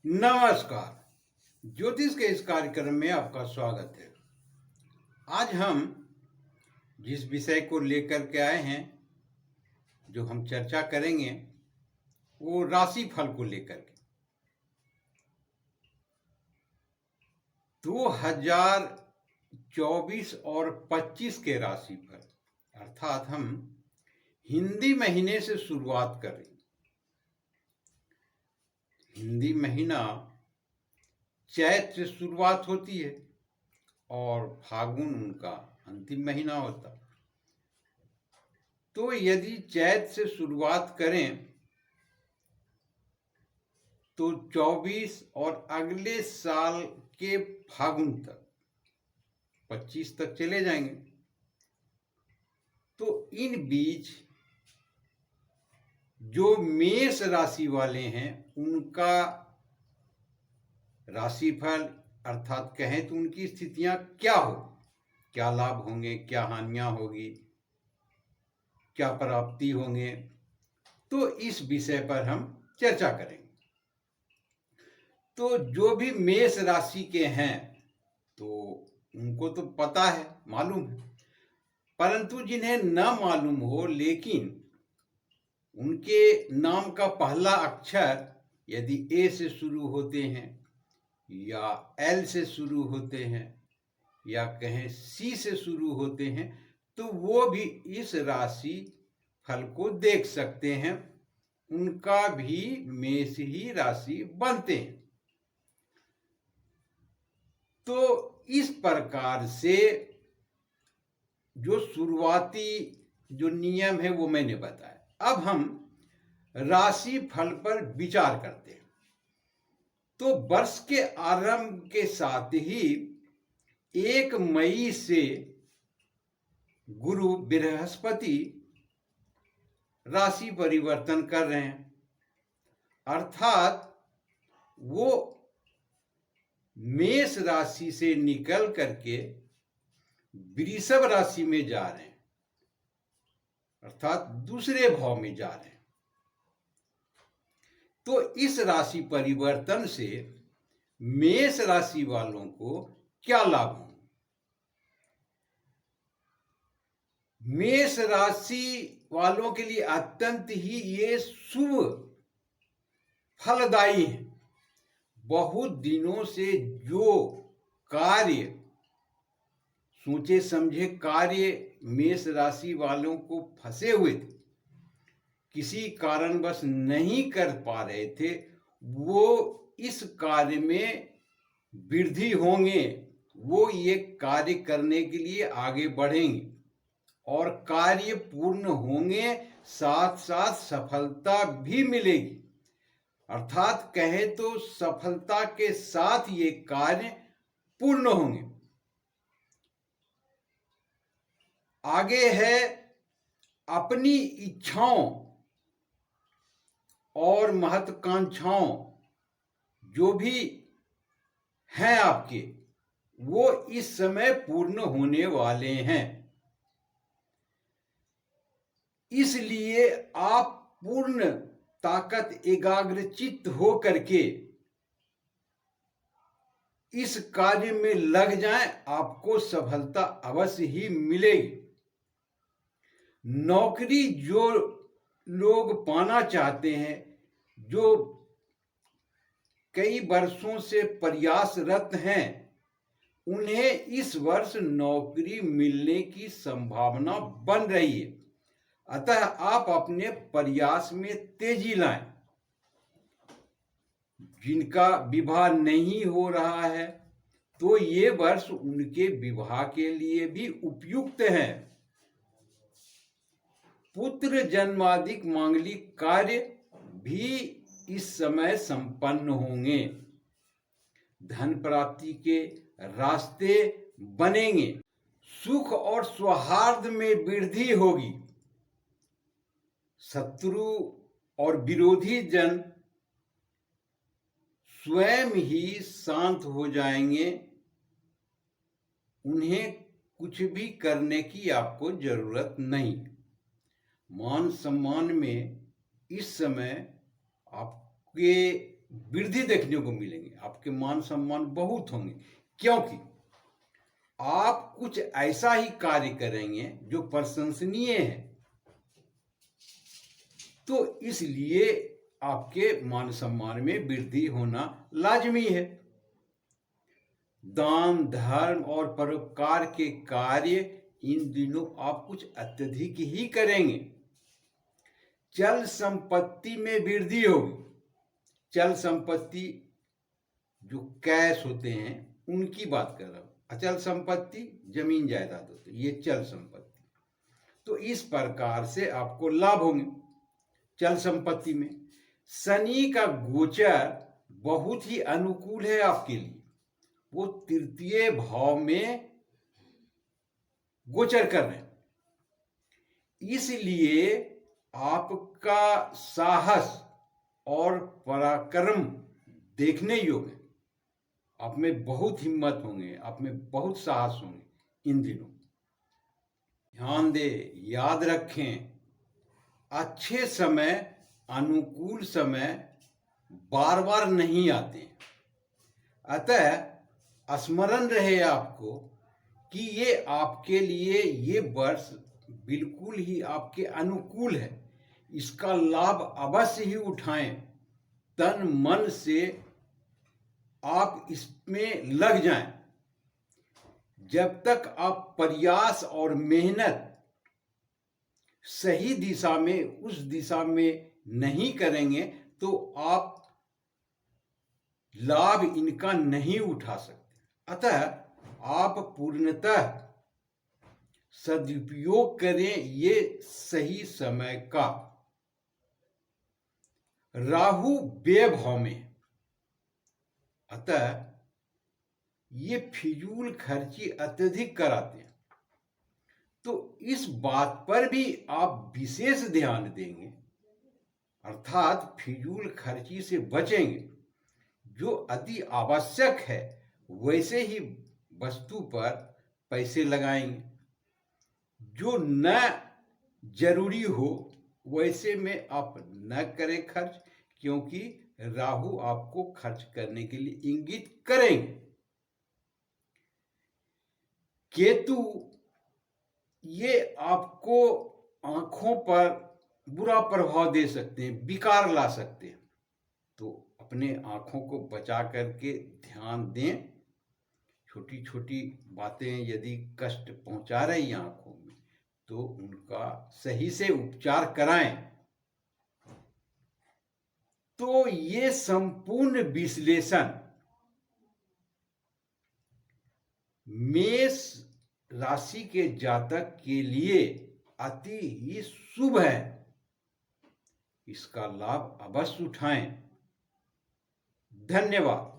नमस्कार। ज्योतिष के इस कार्यक्रम में आपका स्वागत है। आज हम जिस विषय को लेकर के आए हैं, जो हम चर्चा करेंगे, वो राशि फल को लेकर के 2024 और 25 के राशि फल, अर्थात हम हिंदी महीने से शुरुआत कर रहे हैं। हिंदी महीना चैत से शुरुआत होती है और फागुन उनका अंतिम महीना होता है। तो यदि चैत से शुरुआत करें तो 24 और अगले साल के फागुन तक 25 तक चले जाएंगे। तो इन बीच जो मेष राशि वाले हैं उनका राशिफल अर्थात कहें तो उनकी स्थितियां क्या हो, क्या लाभ होंगे, क्या हानियां होगी, क्या प्राप्ति होंगे, तो इस विषय पर हम चर्चा करेंगे। तो जो भी मेष राशि के हैं तो उनको तो पता है, मालूम है, परंतु जिन्हें न मालूम हो लेकिन उनके नाम का पहला अक्षर यदि ए से शुरू होते हैं या एल से शुरू होते हैं या कहें सी से शुरू होते हैं तो वो भी इस राशि फल को देख सकते हैं। उनका भी मेष ही राशि बनते हैं। तो इस प्रकार से जो शुरुआती जो नियम है वो मैंने बताया। अब हम राशि फल पर विचार करते हैं। तो वर्ष के आरंभ के साथ ही 1 मई से गुरु बृहस्पति राशि परिवर्तन कर रहे हैं, अर्थात वो मेष राशि से निकल करके वृषभ राशि में जा रहे हैं, अर्थात दूसरे भाव में जा रहे हैं। तो इस राशि परिवर्तन से मेष राशि वालों को क्या लाभ होंगे? मेष राशि वालों के लिए अत्यंत ही ये शुभ फलदायी है। बहुत दिनों से जो कार्य सोचे समझे कार्य मेष राशि वालों को फंसे हुए थे, किसी कारणवश नहीं कर पा रहे थे, वो इस कार्य में वृद्धि होंगे। वो ये कार्य करने के लिए आगे बढ़ेंगे और कार्य पूर्ण होंगे, साथ साथ सफलता भी मिलेगी। अर्थात कहे तो सफलता के साथ ये कार्य पूर्ण होंगे। आगे है अपनी इच्छाओं और महत्वाकांक्षाओं जो भी हैं आपके, वो इस समय पूर्ण होने वाले हैं। इसलिए आप पूर्ण ताकत एकाग्रचित्त हो करके इस कार्य में लग जाएं, आपको सफलता अवश्य ही मिलेगी। नौकरी जो लोग पाना चाहते हैं, जो कई वर्षों से प्रयासरत हैं, उन्हें इस वर्ष नौकरी मिलने की संभावना बन रही है। अतः आप अपने प्रयास में तेजी लाएं। जिनका विवाह नहीं हो रहा है तो ये वर्ष उनके विवाह के लिए भी उपयुक्त है। पुत्र जन्मादि मांगलिक कार्य भी इस समय संपन्न होंगे। धन प्राप्ति के रास्ते बनेंगे। सुख और सौहार्द में वृद्धि होगी। शत्रु और विरोधी जन स्वयं ही शांत हो जाएंगे। उन्हें कुछ भी करने की आपको जरूरत नहीं। मान सम्मान में इस समय आपके वृद्धि देखने को मिलेंगे, आपके मान सम्मान बहुत होंगे, क्योंकि आप कुछ ऐसा ही कार्य करेंगे जो प्रशंसनीय है। तो इसलिए आपके मान सम्मान में वृद्धि होना लाजमी है। दान धर्म और परोपकार के कार्य इन दिनों आप कुछ अत्यधिक ही करेंगे। चल संपत्ति में वृद्धि होगी। चल संपत्ति जो कैश होते हैं उनकी बात कर रहा हूं। अचल संपत्ति जमीन जायदाद होती है, ये चल संपत्ति। तो इस प्रकार से आपको लाभ होंगे चल संपत्ति में। शनि का गोचर बहुत ही अनुकूल है आपके लिए। वो तृतीय भाव में गोचर कर रहे हैं, इसलिए आपका साहस और पराक्रम देखने योग्य है। आप में बहुत हिम्मत होंगे, आप में बहुत साहस होंगे इन दिनों। ध्यान दे, याद रखें, अच्छे समय, अनुकूल समय बार बार नहीं आते। अतः स्मरण रहे आपको कि ये आपके लिए ये वर्ष बिल्कुल ही आपके अनुकूल है। इसका लाभ अवश्य ही उठाएं। तन मन से आप इसमें लग जाएं। जब तक आप प्रयास और मेहनत सही दिशा में, उस दिशा में नहीं करेंगे तो आप लाभ इनका नहीं उठा सकते। अतः आप पूर्णतः सदुपयोग करें ये सही समय का। राहु व्यय भाव में, अतः ये फिजूल खर्ची अत्यधिक कराते हैं। तो इस बात पर भी आप विशेष ध्यान देंगे, अर्थात फिजूल खर्ची से बचेंगे। जो अति आवश्यक है वैसे ही वस्तु पर पैसे लगाएंगे। जो न जरूरी हो वैसे में आप न करें खर्च, क्योंकि राहु आपको खर्च करने के लिए इंगित करेंगे। केतु ये आपको आंखों पर बुरा प्रभाव दे सकते हैं, विकार ला सकते हैं। तो अपने आंखों को बचा करके ध्यान दें। छोटी छोटी बातें यदि कष्ट पहुंचा रही आंखों में तो उनका सही से उपचार कराएं। तो ये संपूर्ण विश्लेषण मेष राशि के जातक के लिए अति ही शुभ है। इसका लाभ अवश्य उठाएं। धन्यवाद।